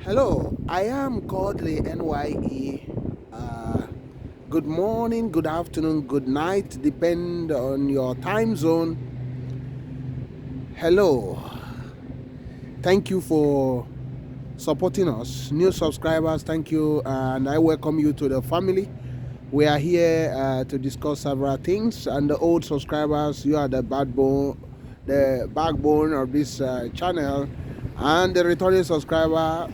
Hello, I am Kodili-nye. Good morning, good afternoon, good night, depend on your time zone. Hello, thank you for supporting us. New subscribers, thank you, and I welcome you to the family. We are here to discuss several things, and the old subscribers, you are the backbone of this channel, and the returning subscriber,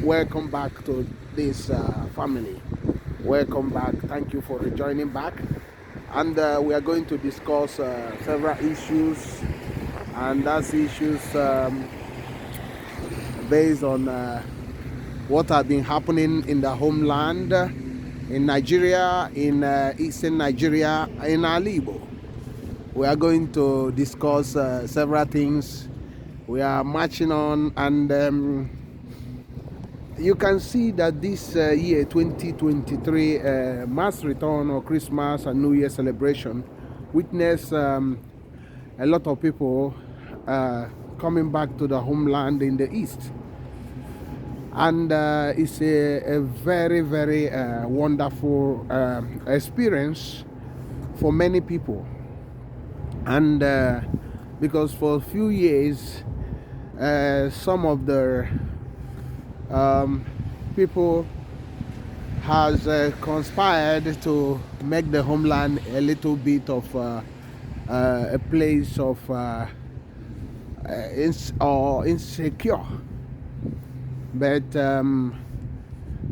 welcome back to this family. Welcome back. Thank you for joining back, and we are going to discuss several issues, and that's issues based on what have been happening in the homeland, in Nigeria, in eastern Nigeria, in Alibo. We are going to discuss several things we are marching on, and you can see that this year 2023 mass return or Christmas and New Year celebration witness a lot of people coming back to the homeland in the east, and it's a very wonderful experience for many people, and because for a few years some of the people has conspired to make the homeland a little bit of a place of insecure, but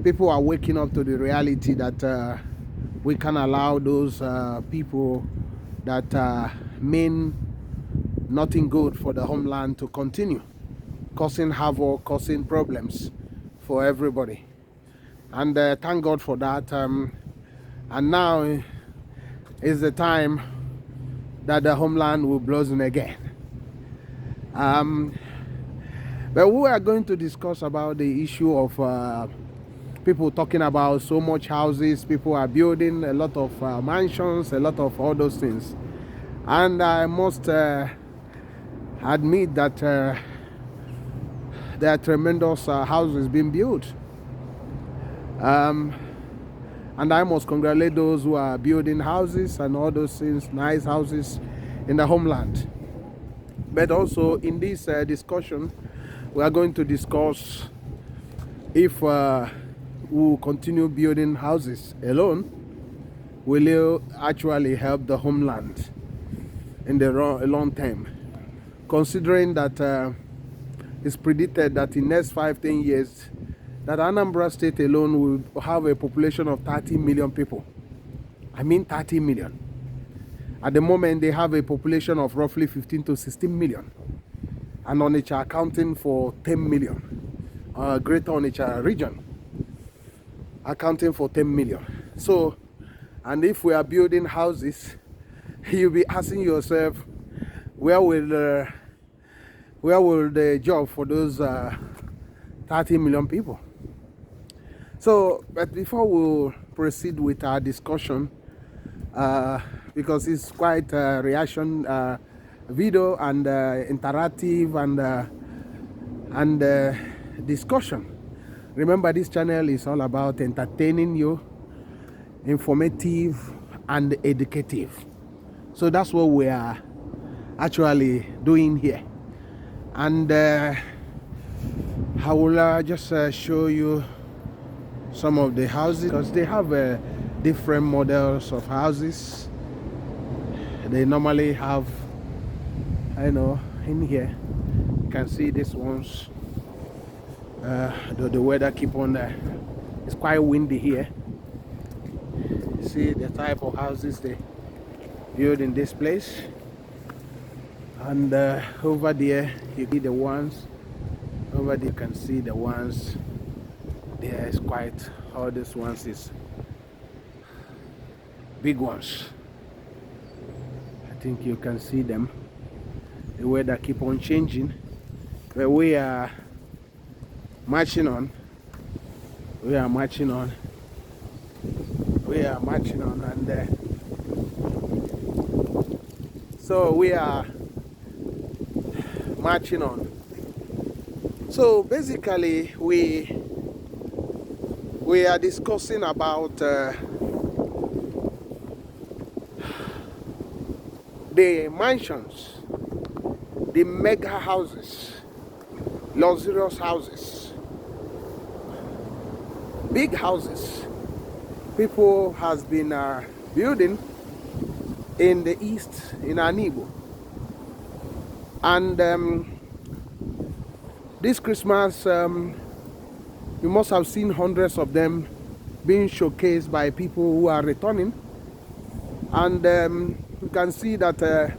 people are waking up to the reality that we can allow those people that mean nothing good for the homeland to continue causing havoc, causing problems for everybody. And thank God for that. And now is the time that the homeland will blossom again. But we are going to discuss about the issue of people talking about so much houses, people are building a lot of mansions, a lot of all those things. And I must admit that there are tremendous houses being built. And I must congratulate those who are building houses and all those things, nice houses in the homeland. But also in this discussion, we are going to discuss if we will continue building houses alone, will it actually help the homeland in the long term, considering that it's predicted that in the next 5-10 years that Anambra State alone will have a population of 30 million people. I mean 30 million. At the moment they have a population of roughly 15 to 16 million, and Onitsha accounting for 10 million. Greater Onitsha region accounting for 10 million. So, and if we are building houses, you'll be asking yourself, where will the job for those 30 million people? So, but before we proceed with our discussion, because it's quite a reaction video and interactive and discussion. Remember, this channel is all about entertaining you, informative and educative. So that's what we are actually doing here. And I will just show you some of the houses, because they have different models of houses. They normally have, I know, in here you can see these ones. The weather keep on it's quite windy here. See the type of houses they build in this place. And over there you see the ones over there. You can see the ones there is quite, all these ones is big ones. I think you can see them. The weather keep on changing, but we are marching on. And so we are marching on. So basically, we are discussing about the mansions, the mega houses, luxurious houses, big houses people has been building in the east, in Anibo. And this Christmas, you must have seen hundreds of them being showcased by people who are returning. And you can see that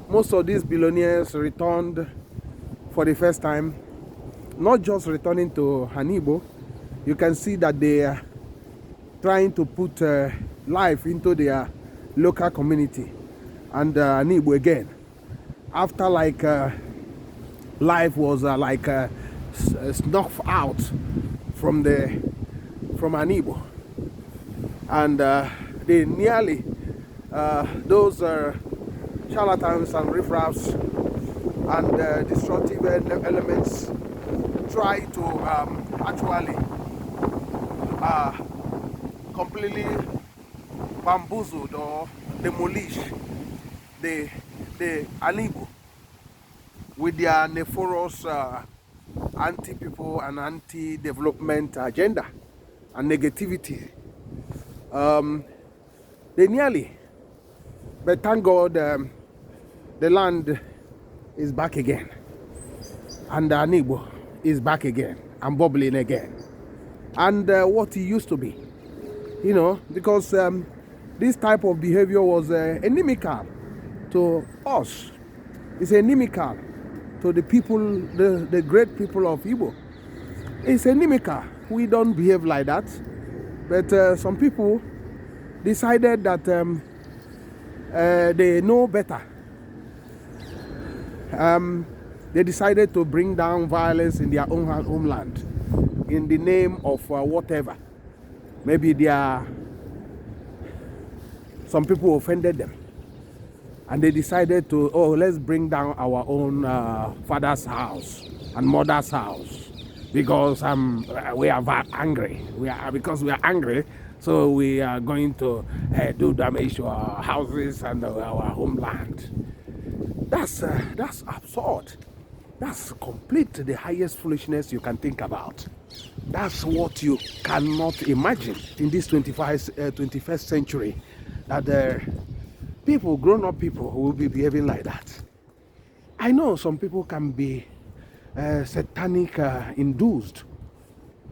most of these billionaires returned for the first time, not just returning to Anibo. You can see that they are trying to put life into their local community and Anibo again. After like life was snuffed out from Anibo, and they nearly those charlatans and riffraffs and destructive elements try to actually completely bamboozled or demolish the Anibo with their nefarious anti-people and anti-development agenda and negativity. They nearly, but thank God the land is back again, and the Anibo is back again and bubbling again, and what it used to be, you know, because this type of behavior was inimical to us. It's inimical to the people, the great people of Igbo. It's inimical. We don't behave like that. But some people decided that they know better. They decided to bring down violence in their own homeland in the name of whatever. Maybe some people offended them, and they decided to, oh, let's bring down our own father's house and mother's house because we are angry. Because we are angry, so we are going to do damage to our houses and our homeland. That's absurd. That's complete the highest foolishness you can think about. That's what you cannot imagine in this 21st century, that people, grown-up people, who will be behaving like that. I know some people can be satanic induced,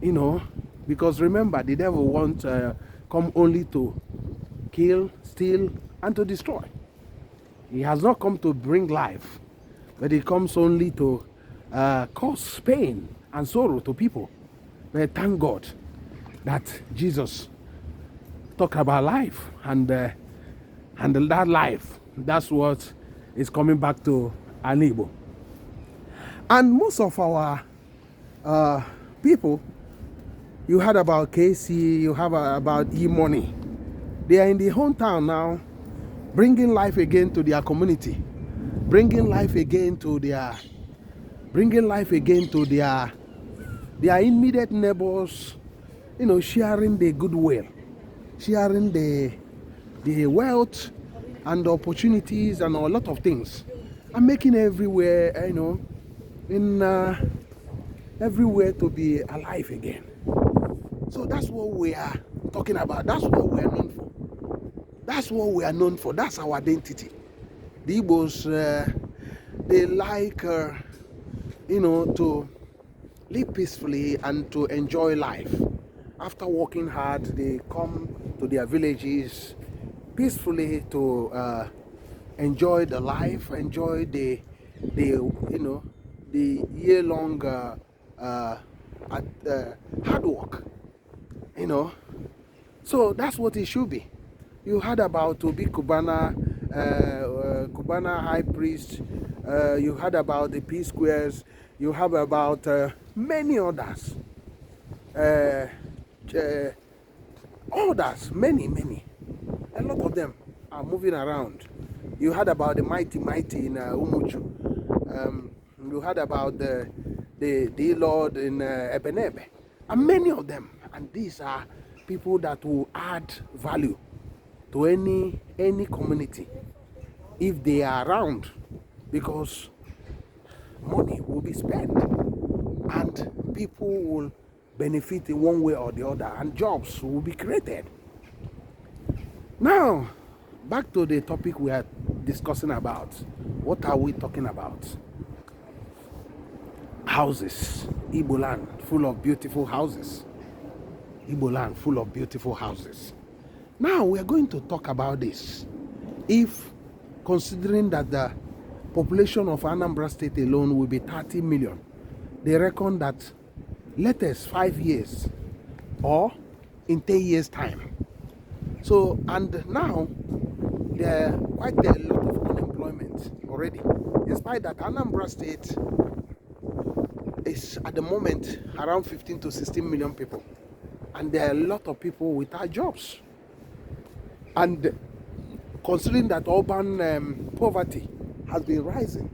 you know, because remember, the devil won't come only to kill, steal, and to destroy. He has not come to bring life, but he comes only to cause pain and sorrow to people. But thank God that Jesus talked about life, and that life, that's what is coming back to Anibo. And most of our people, you heard about KC, you have about E-Money. They are in the hometown now, bringing life again to their community, bringing life again to their immediate neighbors, you know, sharing the goodwill, sharing the wealth and the opportunities and a lot of things, and making everywhere, you know, everywhere to be alive again. So that's what we are talking about. That's what we are known for. That's what we are known for. That's our identity. The Igbos, they like, you know, to live peacefully and to enjoy life. After working hard, they come to their villages peacefully to enjoy the life, enjoy the year-long hard work, you know. So that's what it should be. You heard about Obicubana, Kubana High Priest. You heard about the P Squares. You have about many others. Others, many. A lot of them are moving around. You heard about the mighty in Umuchu. You heard about the the Lord in Ebenebe, and many of them. And these are people that will add value to any community if they are around, because money will be spent and people will benefit in one way or the other, and jobs will be created. Now, back to the topic we are discussing about. What are we talking about? Houses. Igbo land full of beautiful houses. Igbo land full of beautiful houses. Now we are going to talk about this. If, considering that the population of Anambra State alone will be 30 million, they reckon that latest 5 years or in 10 years time. So, and now there are quite a lot of unemployment already, despite that Anambra State is at the moment around 15 to 16 million people, and there are a lot of people without jobs. And considering that urban poverty has been rising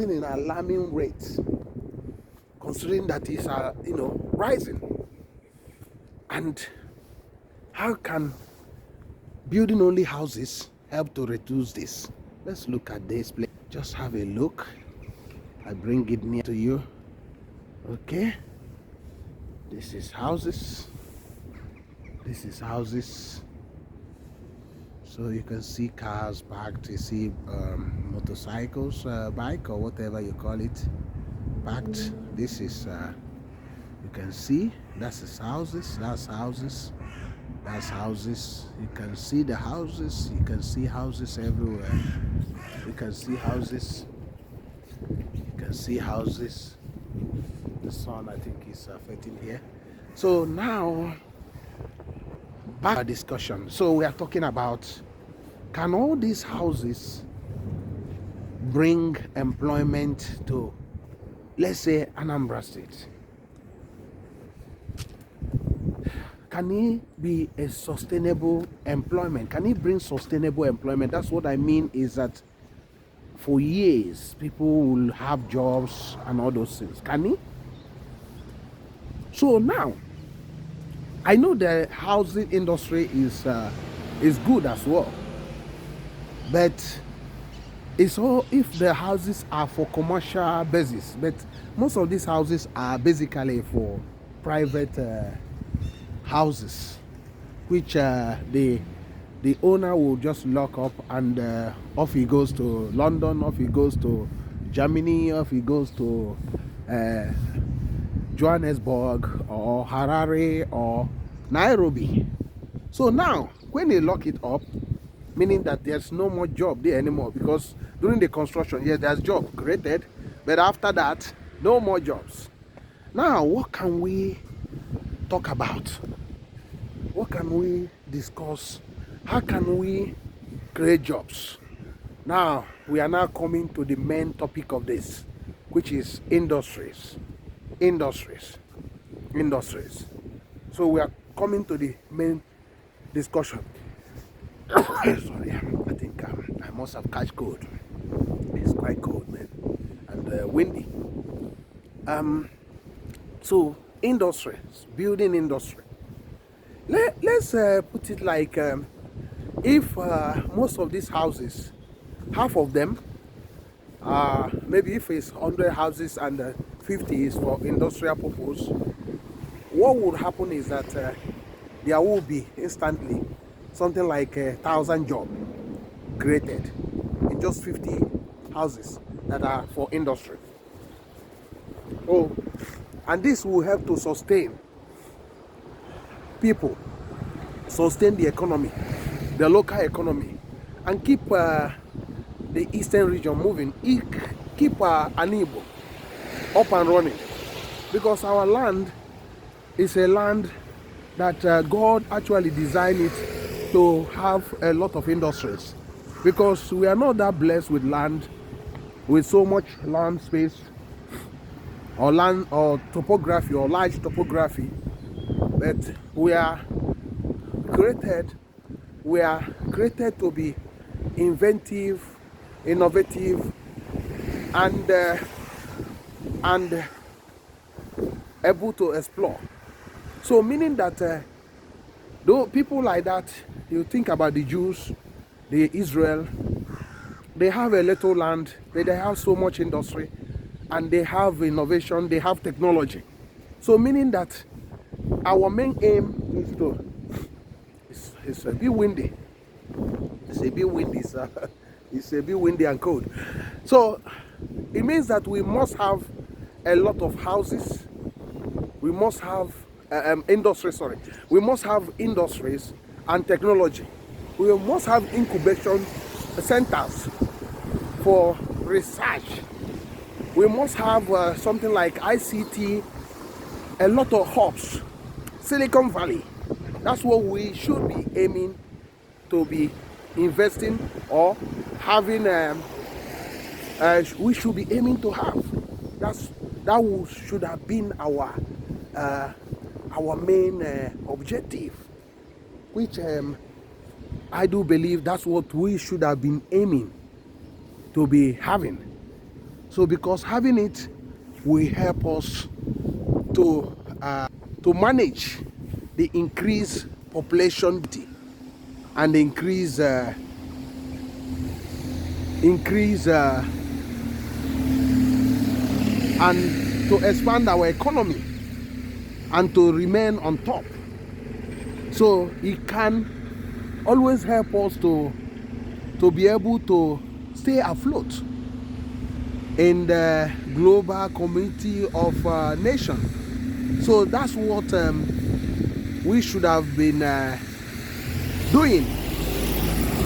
in alarming rates, considering that it's rising, and how can building only houses help to reduce this? Let's look at this place. Just have a look. I bring it near to you. Okay, this is houses. This is houses. So you can see cars parked. You see motorcycles, bike or whatever you call it, parked. This is you can see that's houses. That's houses. That's houses. You can see the houses. You can see houses everywhere. You can see houses. You can see houses. The sun, I think, is affecting here. So now, back to our discussion. So we are talking about, can all these houses bring employment to, let's say, Anambra State? Can it be a sustainable employment? Can it bring sustainable employment? That's what I mean, is that for years people will have jobs and all those things. Can it? So now, I know the housing industry is good as well, but it's all if the houses are for commercial basis. But most of these houses are basically for private houses, which the owner will just lock up, and off he goes to London, off he goes to Germany, off he goes to Johannesburg or Harare or Nairobi. So now, when they lock it up, meaning that there's no more job there anymore, because during the construction, yes, there's job created, but after that, no more jobs. Now, what can we talk about? What can we discuss? How can we create jobs? Now, we are now coming to the main topic of this, which is industries. Industries. So we are coming to the main discussion. Sorry, I think I must have catch cold. It's quite cold, man, and windy. So industries, building industry. Let's put it like, if most of these houses, half of them, maybe if it's 100 houses and 50 is for industrial purpose, what would happen is that there will be instantly something like 1,000 jobs created in just 50 houses that are for industry. Oh, and this will help to sustain people, sustain the economy, the local economy, and keep the eastern region moving, keep Anibo up and running, because our land is a land that God actually designed it to have a lot of industries, because we are not that blessed with land, with so much land space or land or topography or large topography, but we are created to be inventive, innovative, and and able to explore. So meaning that though people like that, you think about the Jews, the Israel, they have a little land, but they have so much industry, and they have innovation, they have technology. So meaning that our main aim is to, it's a bit windy. It's a bit windy, it's a bit windy and cold. So it means that we must have a lot of houses. We must have industries, sorry. We must have industries and technology. We must have incubation centers for research. We must have something like ICT, a lot of hubs, Silicon Valley. That's what we should be aiming to be investing or having. We should be aiming to have. That should have been our main objective, which I do believe that's what we should have been aiming to be having. So because having it will help us to manage the increased population and increase and to expand our economy and to remain on top. So it can always help us to be able to stay afloat in the global community of nations. So that's what we should have been doing.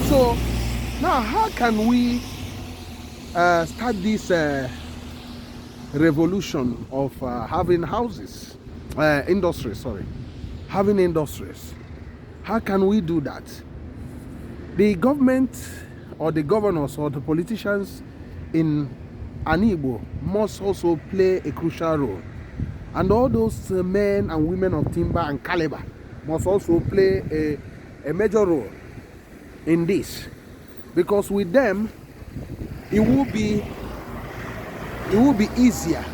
So now how can we start this revolution of having houses, industries, having industries? How can we do that? The government or the governors or the politicians in Anigbo must also play a crucial role. And all those men and women of timber and caliber must also play a major role in this. Because with them, it will be easier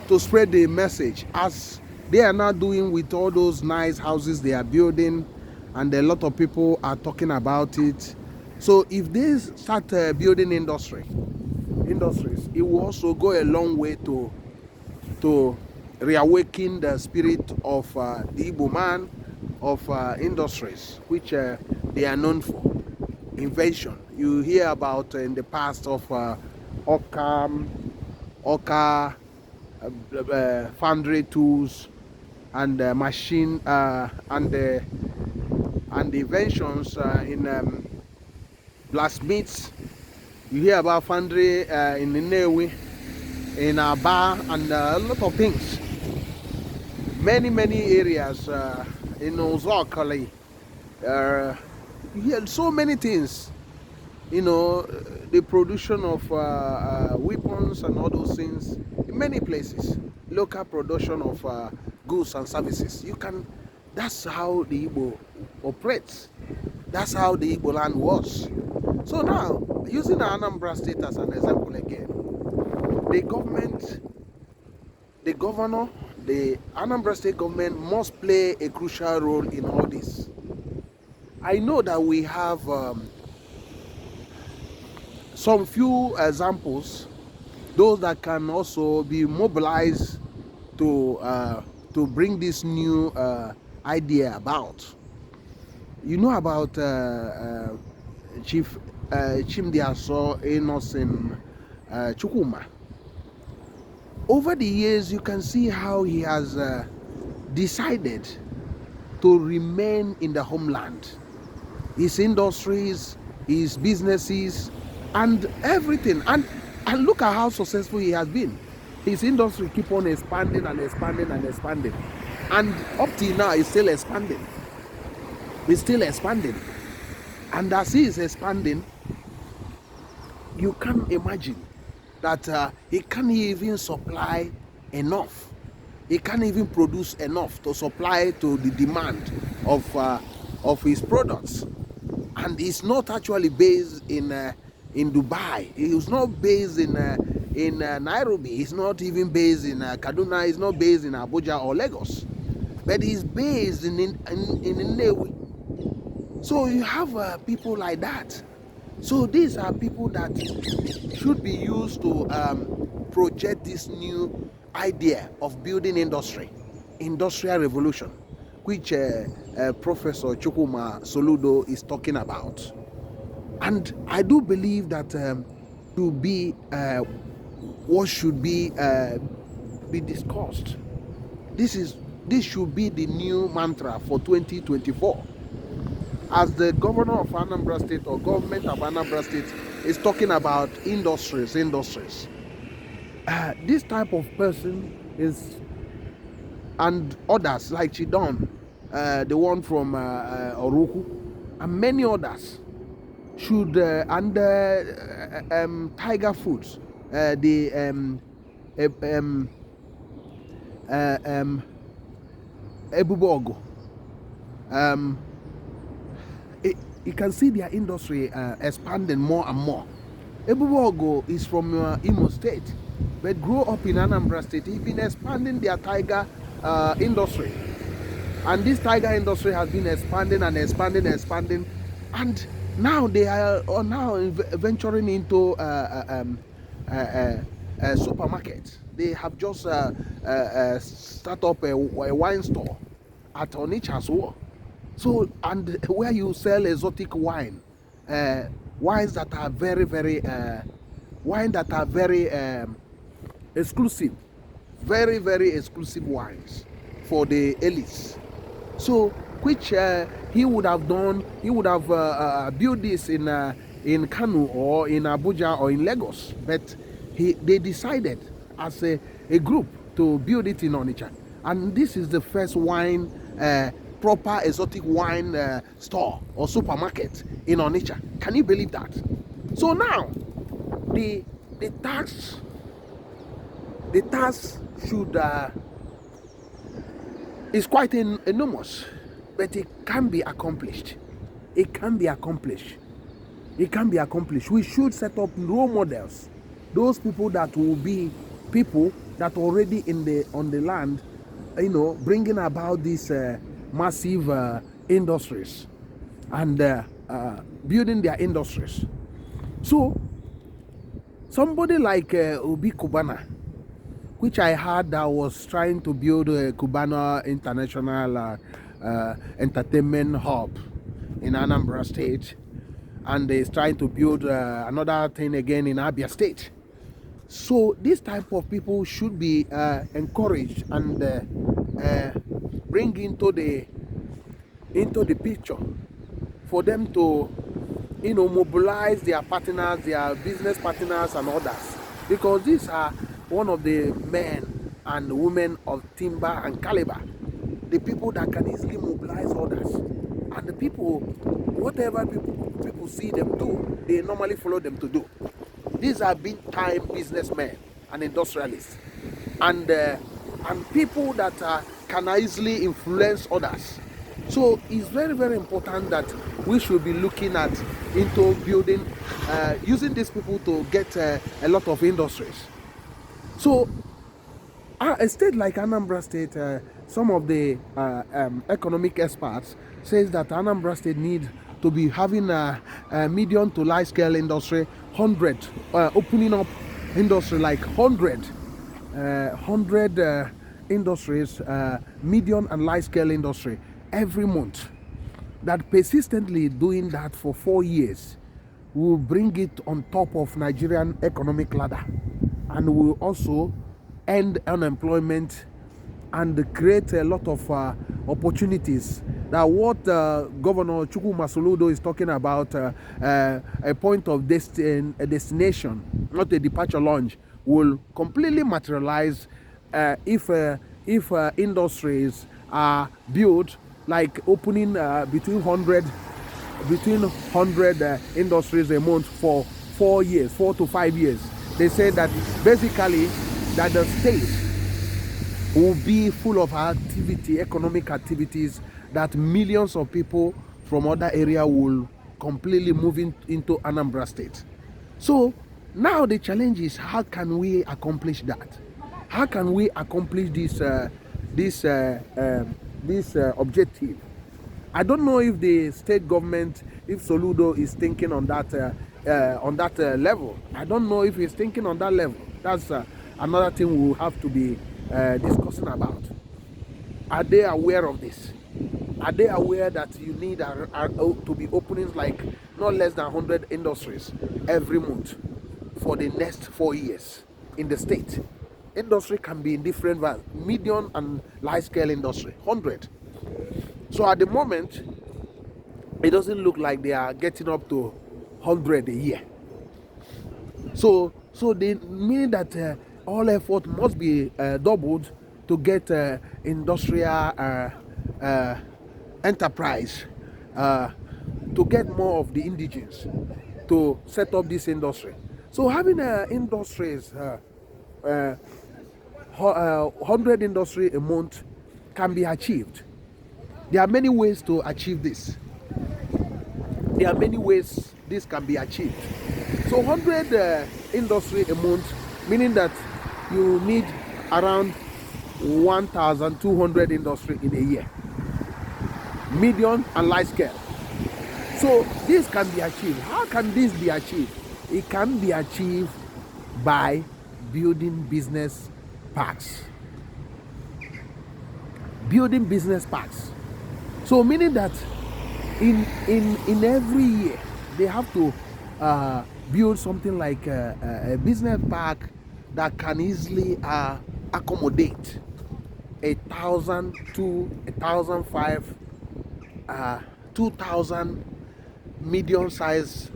to spread the message, as they are now doing with all those nice houses they are building, and a lot of people are talking about it. So if they start building industries, it will also go a long way to reawaken the spirit of the Igbo man of industries, which they are known for. Invention. You hear about in the past of Oka foundry tools and machine and the inventions in blacksmiths. You hear about foundry in Nnewi, in Aba, and a lot of things. Many areas in Ozokali. You hear so many things. You know, the production of weapons and all those things in many places. Local production of goods and services. That's how the Igbo operates. That's how the Igbo land was. So now, using the Anambra State as an example again, the governor, the Anambra State government must play a crucial role in all this. I know that we have some few examples, those that can also be mobilized to bring this new idea about. You know about Chief Chimdiaso Enosin Chukuma. Over the years, you can see how he has decided to remain in the homeland. His industries, his businesses, and everything. And look at how successful he has been. His industry keep on expanding and expanding and expanding. And up till now, it's still expanding. It's still expanding. And as he is expanding, you can't imagine that he can't even supply enough. He can't even produce enough to supply to the demand of his products. And he's not actually based in Dubai. He was not based in in Nairobi. He's not even based in Kaduna. He's not based in Abuja or Lagos, but he's based in Nnewi. So you have people like that. So these are people that should be used to project this new idea of building industrial revolution, which Professor Chukwuma Soludo is talking about. And I do believe that to be what should be discussed. This should be the new mantra for 2024. As the governor of Anambra State or government of Anambra State is talking about industries. This type of person is, and others like Chidon, the one from Oroku, and many others should, and Tiger Foods, Ebubogo, you can see their industry expanding more and more. Ebubogo is from Imo State, but grew up in Anambra State. He's been expanding their tiger industry, and this tiger industry has been expanding, and now they are now venturing into supermarkets. They have just start up a wine store at Onitsha as well. So, and where you sell exotic wines that are very, very exclusive, very, very exclusive wines for the elites. So, which he would have done, he would have built this in Kanu or in Abuja or in Lagos, but they decided as a group to build it in Onitsha, and this is the first wine. Proper exotic wine store or supermarket in Onitsha. Can you believe that? So now the tax should is quite enormous, but it can be accomplished. We should set up role models, those people that will be people that already on the land, bringing about this massive industries and building their industries. So somebody like Obicubana, which I heard that was trying to build a Cubana International Entertainment Hub in Anambra State, and is trying to build another thing again in Abia State. So this type of people should be encouraged and bring into the picture for them to mobilize their partners, their business partners and others, because these are one of the men and women of timber and caliber, the people that can easily mobilize others, and the people, whatever people see them do, they normally follow them to do. These are big time businessmen and industrialists, and people that can easily influence others. So it's very, very important that we should be looking into building, using these people to get a lot of industries. So a state like Anambra State, some of the economic experts says that Anambra State needs to be having a medium to large scale industry, 100, opening up industry like 100 industries, medium and large scale industry every month. That persistently doing that for 4 years will bring it on top of Nigerian economic ladder, and will also end unemployment and create a lot of opportunities. That what Governor Chukwuma Soludo is talking about, a point of destination, not a departure lounge, will completely materialize if industries are built, like opening between 100 industries a month for 4 to 5 years. They say that basically that the state will be full of economic activities, that millions of people from other area will completely move into Anambra State. So Now the challenge is, how can we accomplish that? How can we accomplish this objective? I don't know if the state government, if Soludo is thinking on that level. I don't know if he's thinking on that level. That's another thing we'll have to be discussing about. Are they aware of this? Are they aware that you need to be opening like not less than 100 industries every month for the next 4 years in the state? Industry can be in different values, medium and large scale industry, 100. So at the moment, it doesn't look like they are getting up to 100 a year. So they mean that all effort must be doubled to get industrial enterprise, to get more of the indigenous to set up this industry. So having industries, 100 industry a month can be achieved. There are many ways to achieve this. There are many ways this can be achieved. So 100 industry a month, meaning that you need around 1,200 industry in a year, medium and large scale. So this can be achieved. How can this be achieved? It can be achieved by building business parks. Building business parks. So meaning that in every year they have to build something like a business park that can easily accommodate 1,000 to 1,005, 2,000 medium-sized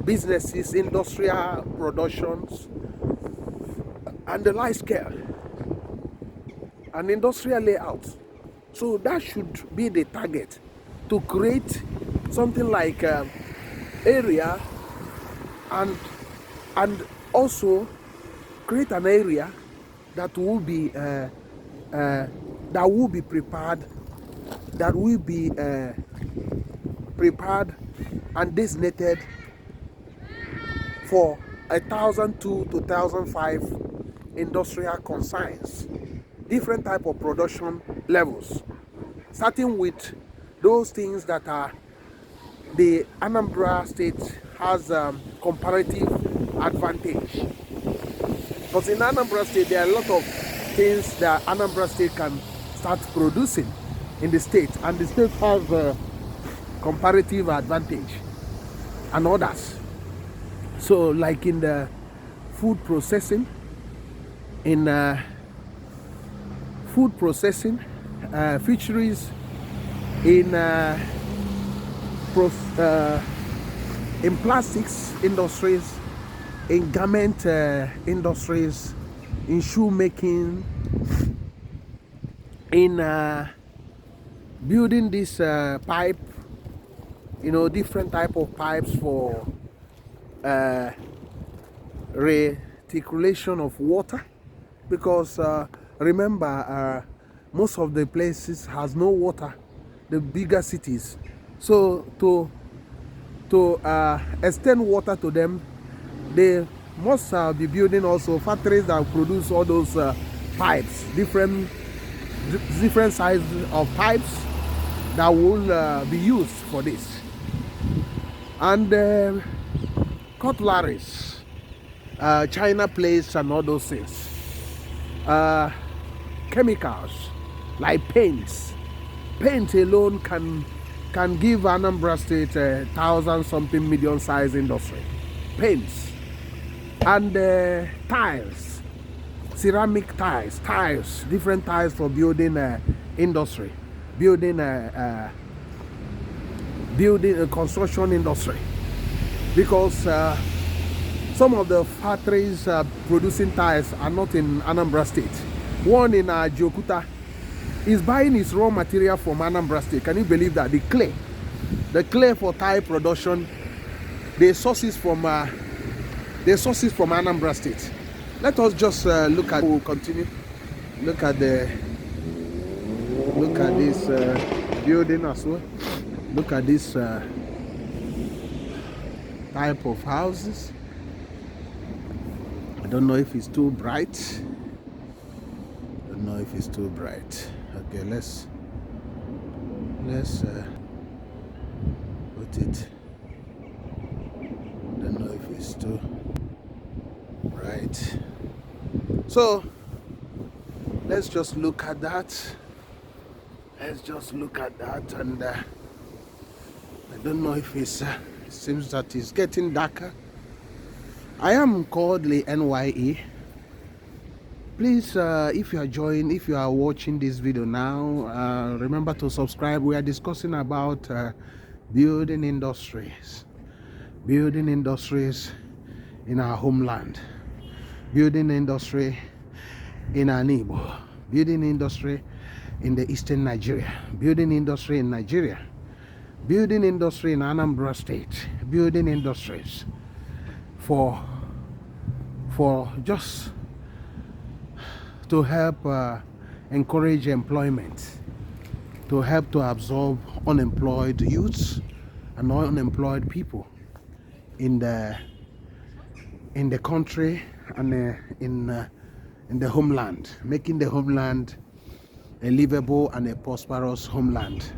businesses, industrial productions, and the large scale, and industrial layout. So that should be the target, to create something like area, and also create an area that will be prepared and designated for 1,002 to 1,005 industrial concerns, different type of production levels, starting with those things that are the Anambra State has comparative advantage. Because in Anambra State, there are a lot of things that Anambra State can start producing in the state, and the state has a comparative advantage and others. So like in the food processing, fisheries, in plastics industries, in garment industries, in shoemaking, in building this pipe, different type of pipes for reticulation of water, because remember, most of the places has no water, the bigger cities. So to extend water to them, they must be building also factories that produce all those pipes, different sizes of pipes that will be used for this. And cutleries, China plates and all those things. Chemicals like paints. Paint alone can give Anambra State 1,000-something medium-sized industry. Paints and tiles, ceramic tiles, different tiles for building industry, building a construction industry. Because some of the factories producing tiles are not in Anambra State. One in Jokuta is buying its raw material from Anambra State. Can you believe that? The clay for tile production, the sources from Anambra State. Let us just look at. We'll continue. Look at this building as well. Look at this type of houses. don't know if it's too bright. Don't know if it's too bright. Okay, let's put it. Don't know if it's too bright. So let's just look at that. Let's just look at that, and I don't know if it's it seems that it's getting darker. I am Kodili-nye. Please, if you are watching this video now, remember to subscribe. We are discussing about building industries in our homeland, building industry in Anibo, building industry in the eastern Nigeria, building industry in Nigeria, building industry in Anambra State, building industries for just to help encourage employment, to help to absorb unemployed youths and unemployed people in the country and in the homeland, making the homeland a livable and a prosperous homeland.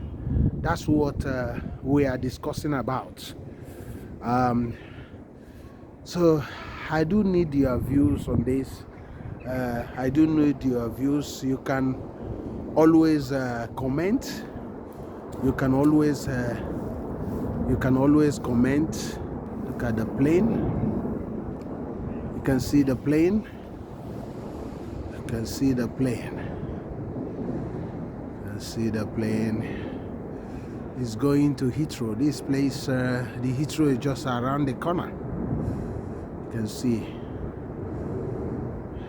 That's what we are discussing about. So I do need your views on this. I do need your views. You can always comment. You can always comment. Look at the plane. You can see the plane. You can see the plane. You can see the plane. It's going to Heathrow. This place, the Heathrow is just around the corner. You can see.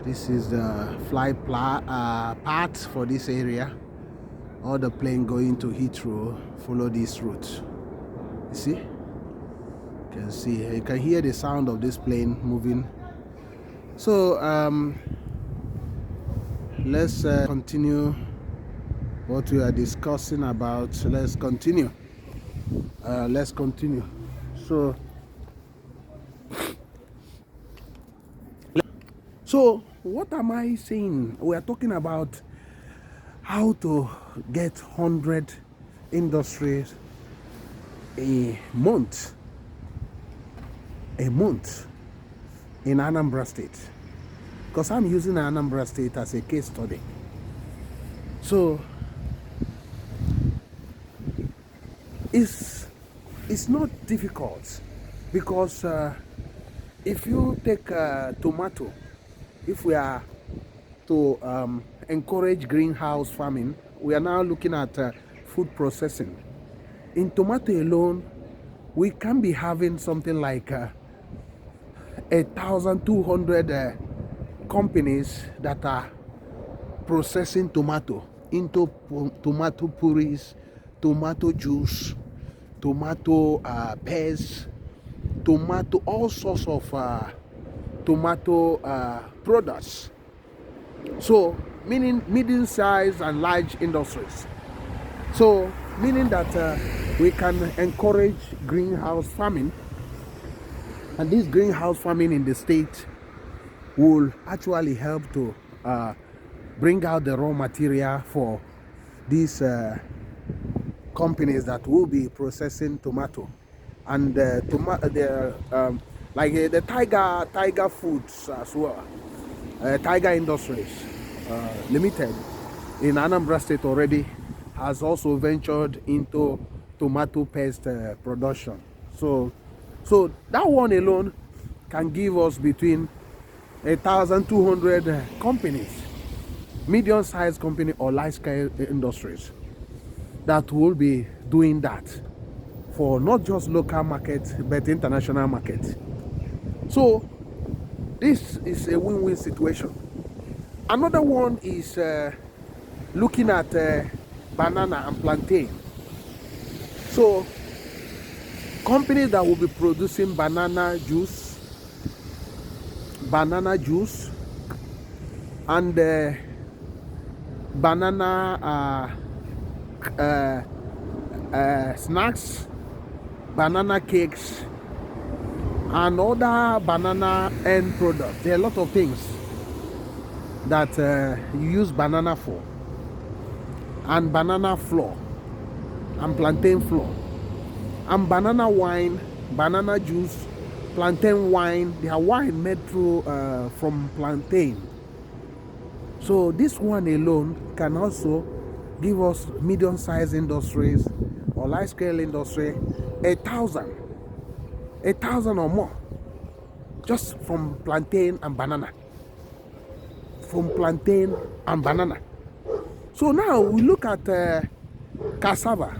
This is the flight path for this area. All the plane going to Heathrow follow this route. You see? You can see. You can hear the sound of this plane moving. So let's continue what we are discussing about. Let's continue. So what am I saying? We are talking about how to get 100 industries a month in Anambra State, because I'm using Anambra State as a case study. So it's not difficult, because if you take tomato, if we are to encourage greenhouse farming, we are now looking at food processing. In tomato alone, we can be having something like 1,200 companies that are processing tomato into tomato purees, tomato juice, tomato paste, tomato, all sorts of tomato products. So meaning medium-sized and large industries. So meaning that we can encourage greenhouse farming, and this greenhouse farming in the state will actually help to bring out the raw material for these companies that will be processing tomato. And like the Tiger Foods as well, Tiger Industries Limited in Anambra State already has also ventured into tomato paste production. So that one alone can give us between 1,200 companies, medium-sized company or large-scale industries, that will be doing that for not just local market but international market. So this is a win-win situation. Another one is looking at banana and plantain. So companies that will be producing banana juice and banana snacks, banana cakes, and other banana end products. There are a lot of things that you use banana for, and banana flour, and plantain flour, and banana wine, banana juice, plantain wine. They are wine made through from plantain. So this one alone can also give us medium-sized industries or large-scale industry 1,000 or more, just from plantain and banana. From plantain and banana. So now we look at cassava.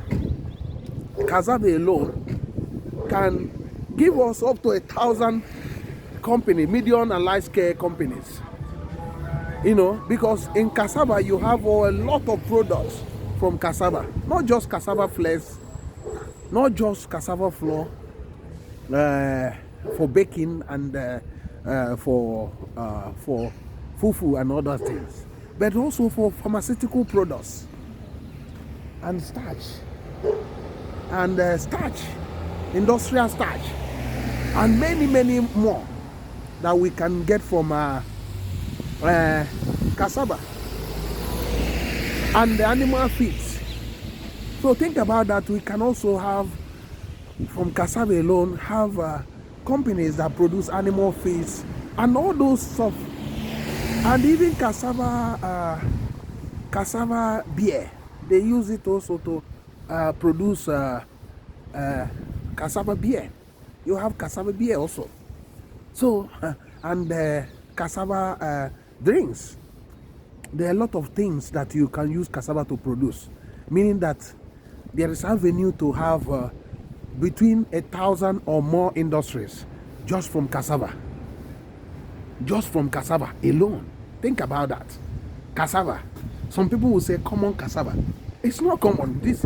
Cassava alone can give us up to 1,000 companies, medium and large-scale companies. Because in cassava you have a lot of products from cassava, not just cassava flakes, not just cassava flour for baking and for fufu and other things, but also for pharmaceutical products and starch industrial starch, and many more that we can get from cassava and the animal feeds. So think about that. We can also have, from cassava alone, have companies that produce animal feeds and all those stuff, and even cassava beer. They use it also to produce cassava beer. You have cassava beer also. So and cassava drinks. There are a lot of things that you can use cassava to produce, meaning that there is avenue to have between 1,000 or more industries just from cassava. Just from cassava alone. Think about that. Cassava. Some people will say common cassava. It's not common. This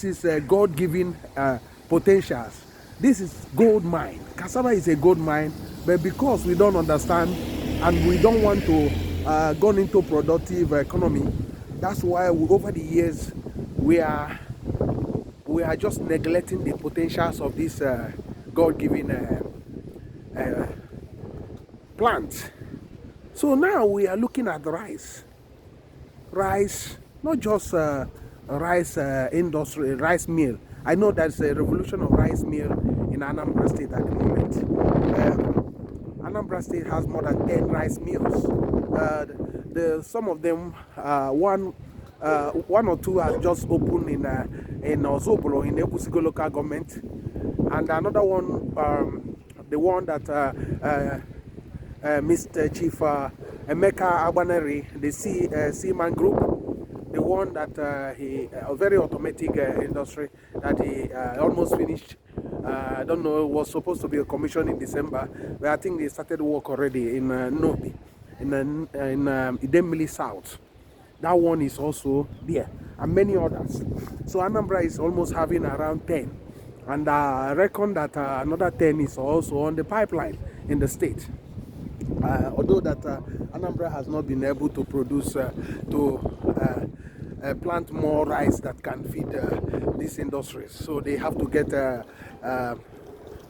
is God-given potentials. This is gold mine. Cassava is a gold mine, but because we don't understand and we don't want to go into productive economy, that's why over the years we are just neglecting the potentials of this God-given plant. So now we are looking at rice, not just rice industry, rice mill. I know there's a revolution of rice mill in Anambra State at the moment. Anambra State has more than 10 rice mills. Some of them, one or two has just opened in Ozobolo in Ebusigo local government, and another one, the one that Mr. Chief Emeka Agbaneri, the Seaman Group, the one that a very automatic industry that he almost finished. I don't know, it was supposed to be a commission in December, but I think they started work already in Nobi, in Idemili South. That one is also there, and many others. So Anambra is almost having around 10, and I reckon that another 10 is also on the pipeline in the state. Although that Anambra has not been able to produce plant more rice that can feed these industries, so they have to get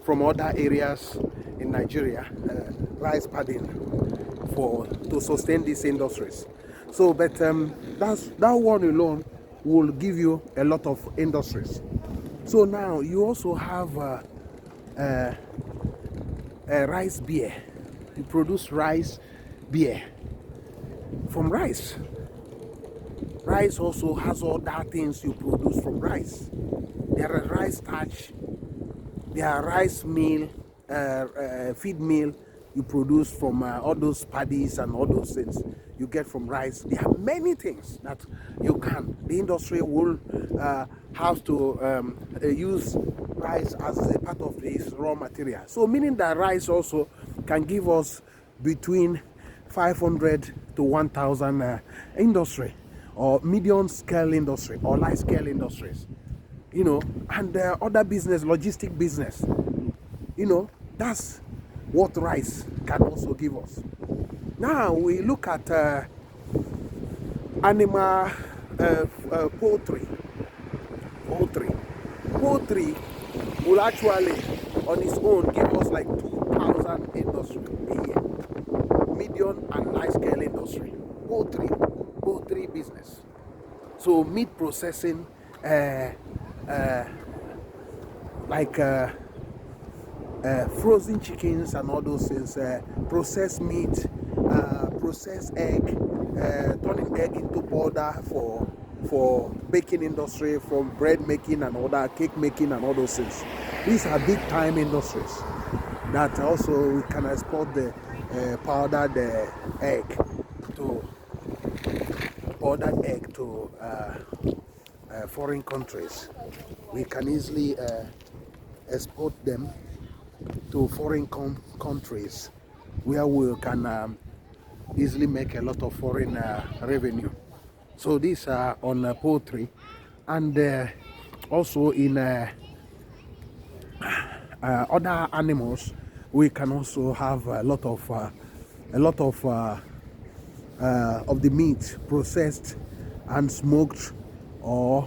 from other areas in Nigeria rice padding to sustain these industries. So, but that one alone will give you a lot of industries. So now you also have rice beer. You produce rice beer from rice. Rice also has all that things you produce from rice. There are rice starch, there are rice meal, feed meal you produce from all those paddies and all those things you get from rice. There are many things that the industry will have to use rice as a part of this raw material. So meaning that rice also can give us between 500 to 1,000 industry, or medium scale industry, or large scale industries, and other business, logistic business, that's what rice can also give us. Now we look at animal poultry will actually on its own give us like 2,000 industry a year. Medium and large scale industry. Poultry business. So meat processing, like frozen chickens and all those things, processed meat, processed egg, turning egg into powder for baking industry, from bread making and other cake making and all those things. These are big time industries that also we can export the powdered egg to foreign countries. We can easily export them to foreign countries where we can easily make a lot of foreign revenue. So these are on poultry, and also in other animals. We can also have a lot of the meat processed and smoked or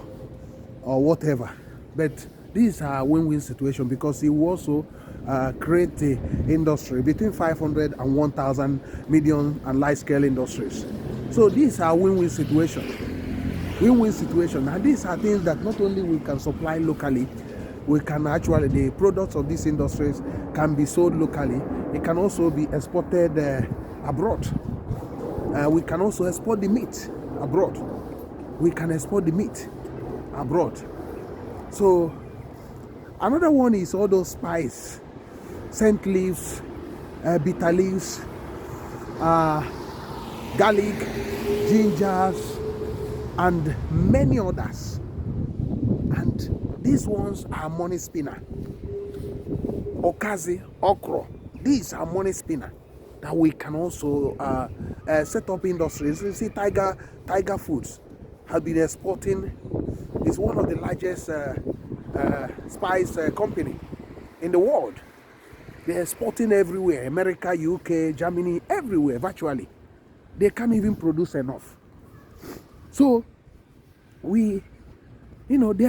whatever. But these are win-win situation, because it will also create the industry between 500 and 1,000 medium and large scale industries. So these are win-win situation. And these are things that not only we can supply locally, we can actually, the products of these industries can be sold locally. It can also be exported abroad. We can also export the meat abroad. So another one is all those spice, scent leaves, bitter leaves, garlic, gingers, and many others. And these ones are money spinner. Okazi, okra, these are money spinner that we can also set up industries. You see, Tiger Foods has been exporting. It's one of the largest spice company in the world. They're exporting everywhere: America, UK, Germany, everywhere virtually. They can't even produce enough. So there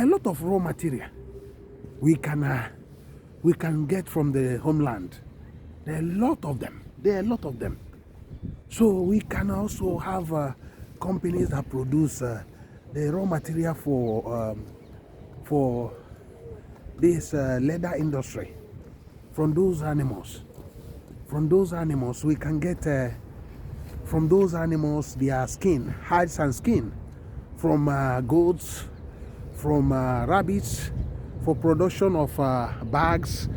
are a lot of raw material we can get from the homeland. There are a lot of them. So we can also have companies that produce the raw material for this leather industry from those animals. We can get from those animals their skin, hides and skin, from goats, from rabbits, for production of bags,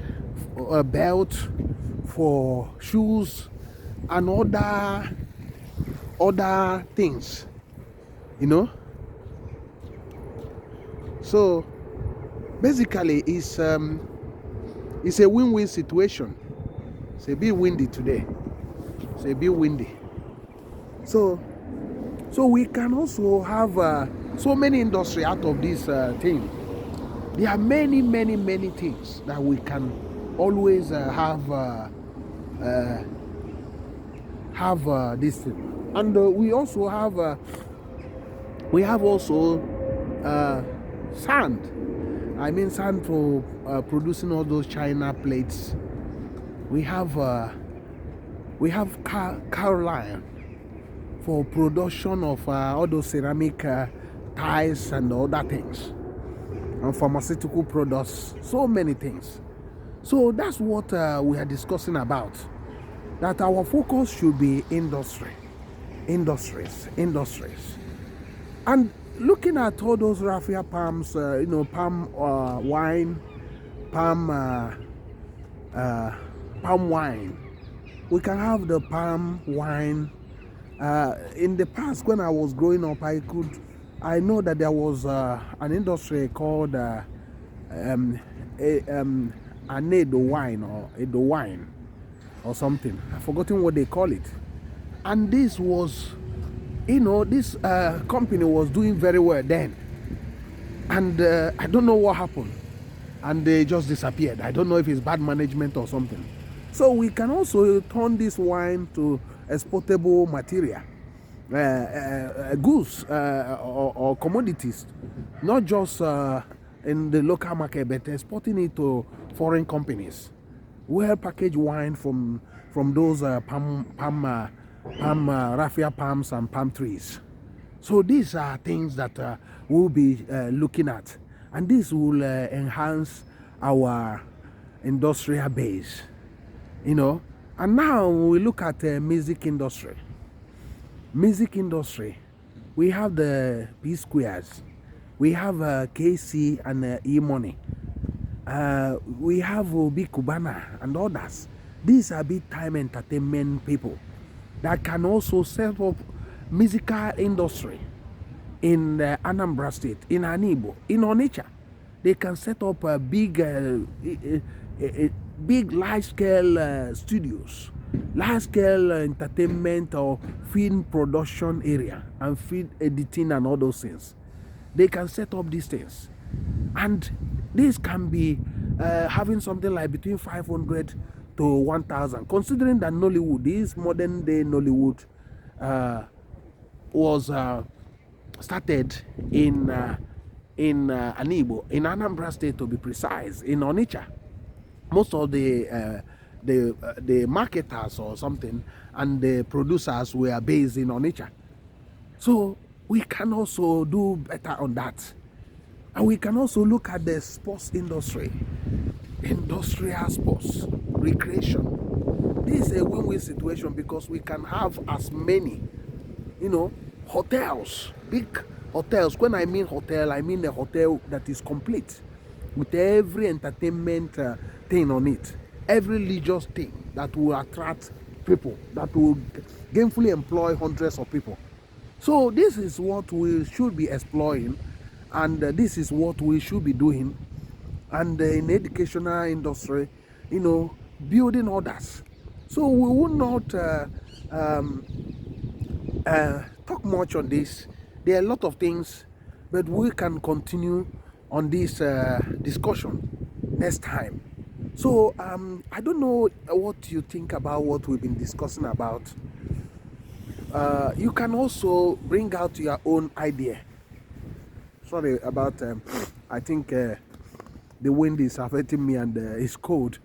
belt, for shoes, and other things, So basically, it's a win-win situation. It's a bit windy today. So we can also have so many industry out of this thing. There are many things that we can always have this thing. And we also have sand. I mean sand for producing all those China plates. We have Caroline for production of all those ceramic tiles and other things, and pharmaceutical products, so many things. So that's what we are discussing about, that our focus should be industries. And looking at all those raffia palms, palm wine, palm wine. We can have the palm wine. In the past, when I was growing up, I know that there was an industry called an Edo wine or something. I've forgotten what they call it. And this was, this company was doing very well then. And I don't know what happened. And they just disappeared. I don't know if it's bad management or something. So we can also turn this wine to exportable material, goods or commodities, not just in the local market, but exporting it to foreign companies, well packaged wine from those raffia palms and palm trees. So these are things that we'll be looking at, and this will enhance our industrial base, you know. And now we look at the music industry. Music industry, we have the P Squares, we have KC and E-Money, we have Obicubana and others. These are big time entertainment people that can also set up musical industry in Anambra State, in Anibo, in Onitsha. They can set up a big large-scale studios, large-scale entertainment or film production area and film editing and all those things. They can set up these things, and this can be having something like between 500 to 1,000. Considering that Nollywood, this modern day Nollywood, was started in Anibo, in Anambra State to be precise, in Onitsha. Most of the marketers or something and the producers were based in Onitsha. So we can also do better on that. And we can also look at the sports industry, industrial sports, recreation. This is a win-win situation because we can have as many, hotels, big hotels. When I mean hotel, I mean a hotel that is complete with every entertainment thing on it, every religious thing that will attract people, that will gainfully employ hundreds of people. So this is what we should be exploring, and this is what we should be doing. And in educational industry, building others. So we will not talk much on this. There are a lot of things, but we can continue on this discussion next time. So I don't know what you think about what we've been discussing about. You can also bring out your own idea. Sorry about I think the wind is affecting me and it's cold.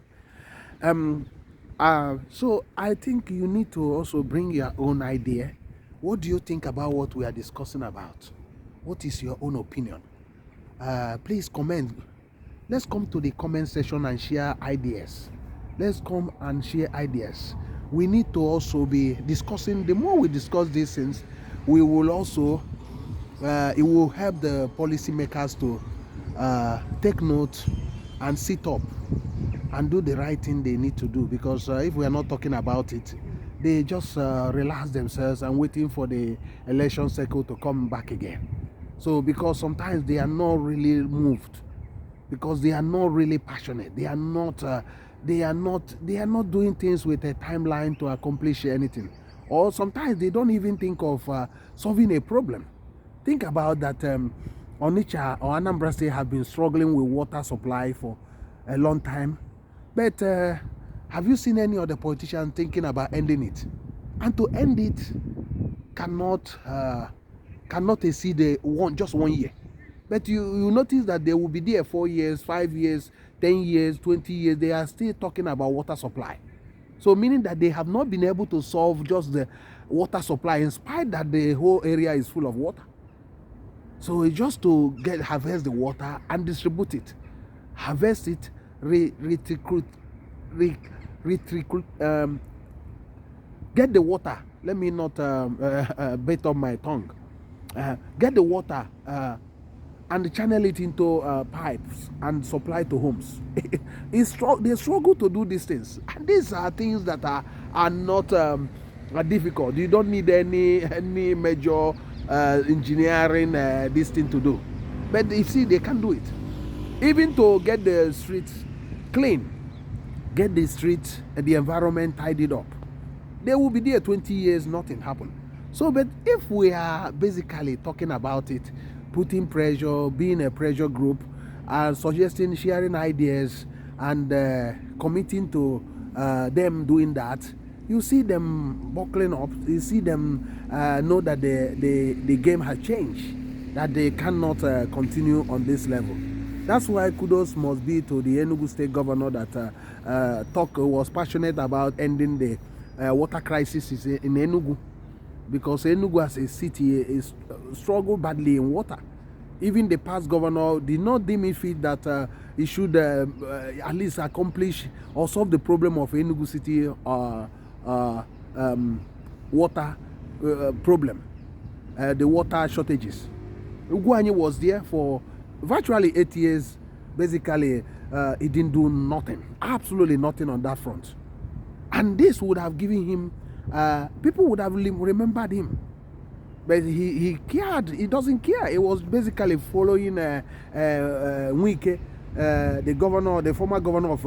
So I think you need to also bring your own idea. What do you think about what we are discussing about? What is your own opinion? Please comment. Let's come to the comment section and share ideas. Let's come and share ideas. We need to also be discussing. The more we discuss these things, we will also it will help the policymakers to take note and sit up and do the right thing they need to do. Because if we are not talking about it, they just relax themselves and waiting for the election cycle to come back again. So because sometimes they are not really moved, because they are not really passionate, they are not doing things with a timeline to accomplish anything, or sometimes they don't even think of solving a problem. Think about that. Onitsha or Anambra State have been struggling with water supply for a long time, but have you seen any other politician thinking about ending it? And to end it cannot exceed just 1 year. But you notice that they will be there 4 years, 5 years, 10 years, 20 years. They are still talking about water supply. So meaning that they have not been able to solve just the water supply, in spite that the whole area is full of water. So it's just to harvest the water and distribute it, harvest it, get the water. Let me not bait up my tongue. Get the water and channel it into pipes and supply to homes. They struggle to do these things, and these are things that are not difficult. You don't need any major engineering this thing to do. But you see, they can do it. Even to get the streets clean, get the streets and the environment tidied up. They will be there 20 years, nothing happened. So, but if we are basically talking about it, putting pressure, being a pressure group, and suggesting, sharing ideas, and committing to them doing that, you see them buckling up. You see them know that the game has changed, that they cannot continue on this level. That's why kudos must be to the Enugu State governor that was passionate about ending the water crisis in Enugu, because Enugu as a city is struggled badly in water. Even the past governor did not deem it fit that he should at least accomplish or solve the problem of Enugu city water problem, the water shortages. Kodili-nye was there for virtually 8 years. Basically, he didn't do nothing, absolutely nothing on that front. And this would have given him, people would have remembered him. But he cared, he doesn't care. He was basically following Wike, the governor, the former governor of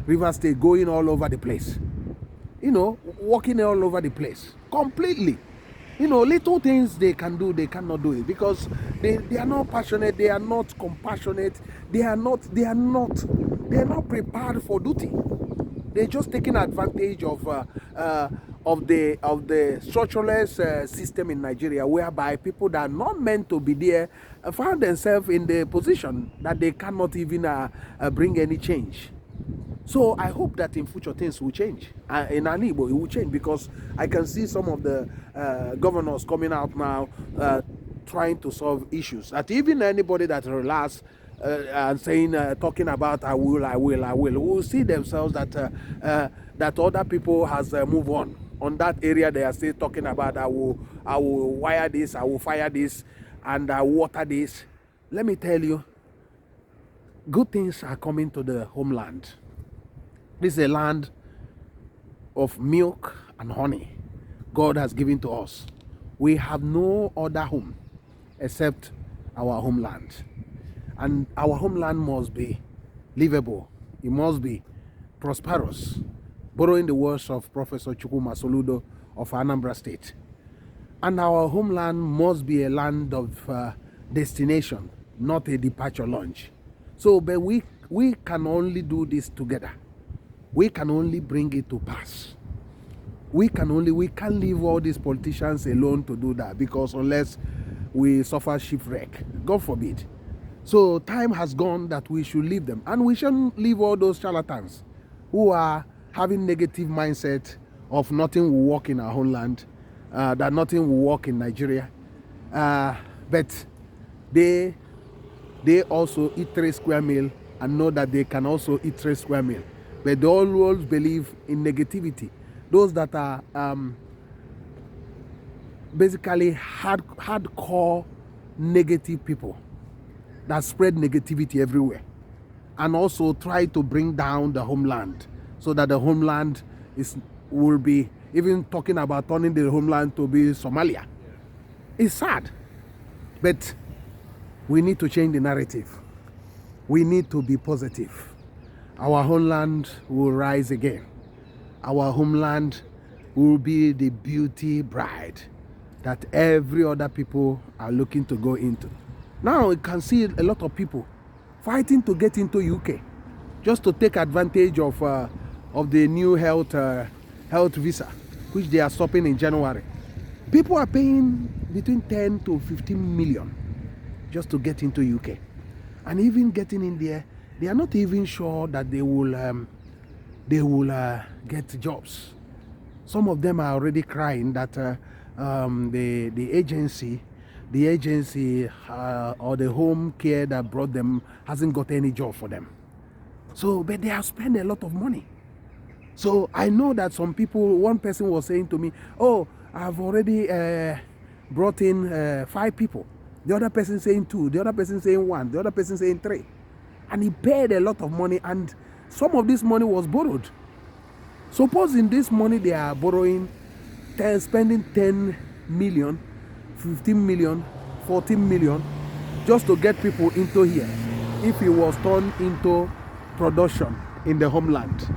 River State, going all over the place. You know, walking all over the place, completely. You know, little things they can do, they cannot do it because they are not passionate, they are not compassionate, they are not prepared for duty. They're just taking advantage of the structureless system in Nigeria, whereby people that are not meant to be there find themselves in the position that they cannot even bring any change. So I hope that in future things will change. In Anibo, it will change, because I can see some of the governors coming out now trying to solve issues. That even anybody that relax and saying, talking about I will see themselves that that other people has moved on that area. They are still talking about I will wire this, I will fire this, and water this. Let me tell you, good things are coming to the homeland. This is a land of milk and honey God has given to us. We have no other home except our homeland. And our homeland must be livable. It must be prosperous. Borrowing the words of Professor Chukwuma Soludo of Anambra State. And our homeland must be a land of destination, not a departure launch. So, but we can only do this together. We can only bring it to pass. We can't leave all these politicians alone to do that, because unless we suffer shipwreck, God forbid. So time has gone that we should leave them, and we shouldn't leave all those charlatans who are having negative mindset of nothing will work in our homeland, that nothing will work in Nigeria, but they also eat 3 square meal and know that they can also eat 3 square meal. But they always believe in negativity. Those that are basically hardcore negative people that spread negativity everywhere, and also try to bring down the homeland, so that the homeland will be, even talking about turning the homeland to be Somalia. It's sad, but we need to change the narrative. We need to be positive. Our homeland will rise again. Our homeland will be the beauty bride that every other people are looking to go into. Now you can see a lot of people fighting to get into UK just to take advantage of the new health visa, which they are stopping in January. People are paying between 10 to 15 million just to get into UK. And even getting in there, they are not even sure that they will get jobs. Some of them are already crying that the agency or the home care that brought them hasn't got any job for them. So, but they have spent a lot of money. So I know that some people, one person was saying to me, oh, I've already brought in 5 people. The other person saying 2, the other person saying 1, the other person saying 3. And he paid a lot of money, and some of this money was borrowed. Supposing this money they are borrowing, spending 10 million, 15 million, 14 million, just to get people into here, if it was turned into production in the homeland.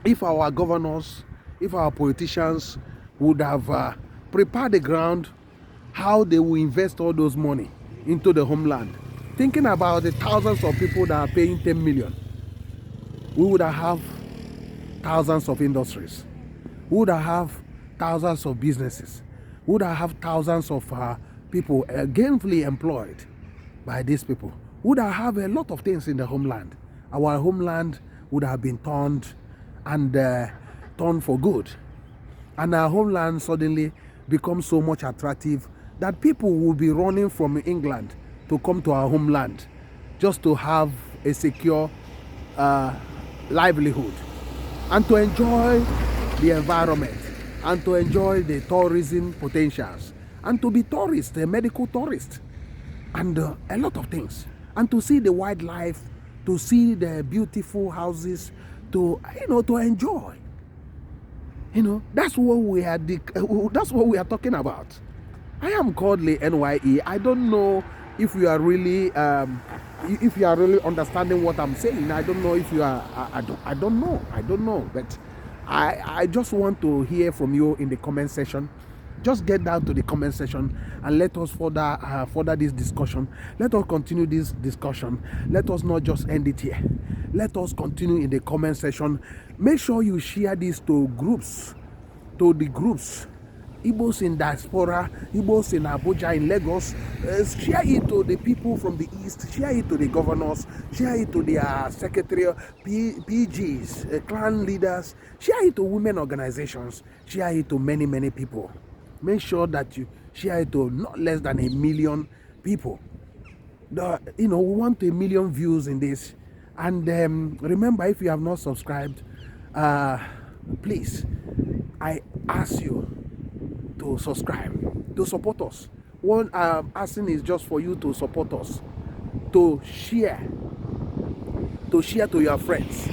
If our governors, if our politicians would have prepared the ground, how they will invest all those money into the homeland, thinking about the thousands of people that are paying 10 million, we would have thousands of industries. We would have thousands of businesses. We would have thousands of people gainfully employed by these people. would have a lot of things in the homeland. Our homeland would have been turned for good. And our homeland suddenly becomes so much attractive that people will be running from England to come to our homeland just to have a secure livelihood and to enjoy the environment and to enjoy the tourism potentials and to be tourists, a medical tourist, and a lot of things, and to see the wildlife, to see the beautiful houses, to enjoy. That's what we are. That's what we are talking about. I am Kodili-nye. I don't know if you are really understanding what I'm saying. I don't know if you are. I don't know. But I just want to hear from you in the comment section. Just get down to the comment section and let us further this discussion. Let us continue this discussion. Let us not just end it here. Let us continue in the comment section. Make sure you share this to the groups. Igbos in diaspora, Igbos in Abuja, in Lagos. Share it to the people from the east. Share it to the governors. Share it to their secretary, PGs, clan leaders. Share it to women organizations. Share it to many, many people. Make sure that you share it to not less than 1 million people. We want 1 million views in this. And remember, if you have not subscribed, please, I ask you to subscribe, to support us. One asking is just for you to support us, to share to your friends,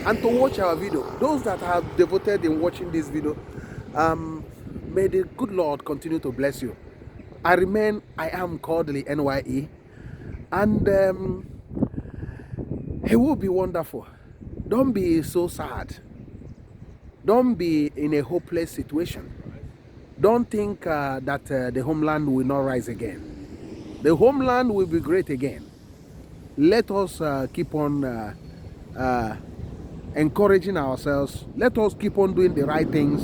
and to watch our video. Those that have devoted in watching this video, may the good Lord continue to bless you. I am Kodili-nye, and it will be wonderful. Don't be so sad. Don't be in a hopeless situation. Don't think that the homeland will not rise again. The homeland will be great again. Let us keep on encouraging ourselves. Let us keep on doing the right things.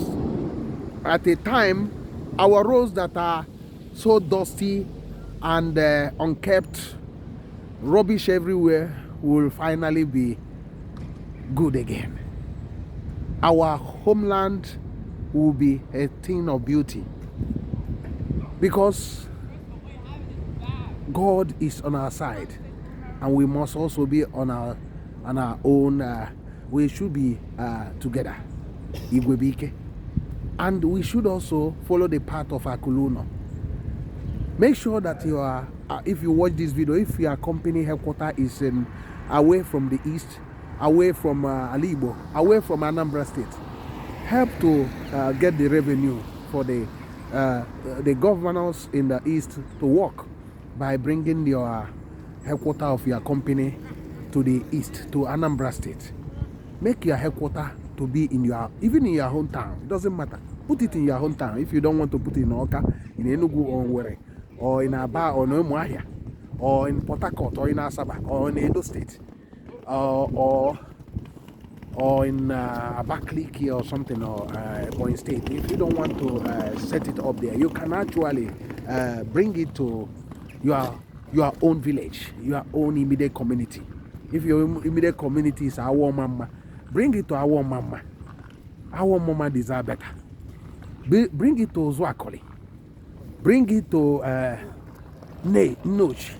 At a time, our roads that are so dusty and unkept, rubbish everywhere, will finally be good again. Our homeland will be a thing of beauty because God is on our side, and we must also be on our own. We should be together, Igwebike, and we should also follow the path of Akuluno. Make sure that you are, if you watch this video, if your company headquarters is away from the east, away from Alibo, away from Anambra State, help to get the revenue for the governors in the east to work by bringing your headquarters of your company to the east, to Anambra State. Make your headquarters to be even in your hometown. It doesn't matter. Put it in your hometown. If you don't want to put it in Oka, in Enugu or Owerri, or in Aba or Umuahia, or in Port Harcourt, or in Asaba, or in Edo State, or in Abakaliki or something, or Ebonyi State. If you don't want to set it up there, you can actually bring it to your own village, your own immediate community. If your immediate community is our mama, bring it to our mama. Our mama deserve better. Bring it to Zwakoli. Bring it to Nochi.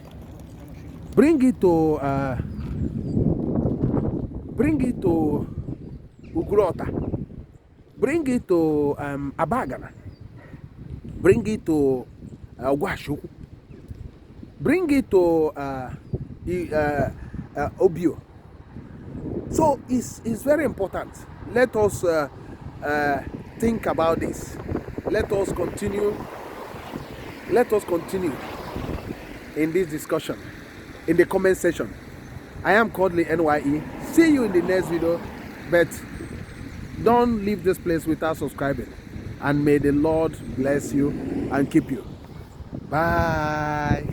Bring it to Ugrota. Bring it to Abagana. Bring it to Ogwashu. Bring it to Obio. So it's very important. Let us think about this. Let us continue in this discussion in the comment section. I am Kodili-nye. See you in the next video, but don't leave this place without subscribing, and may the Lord bless you and keep you. Bye.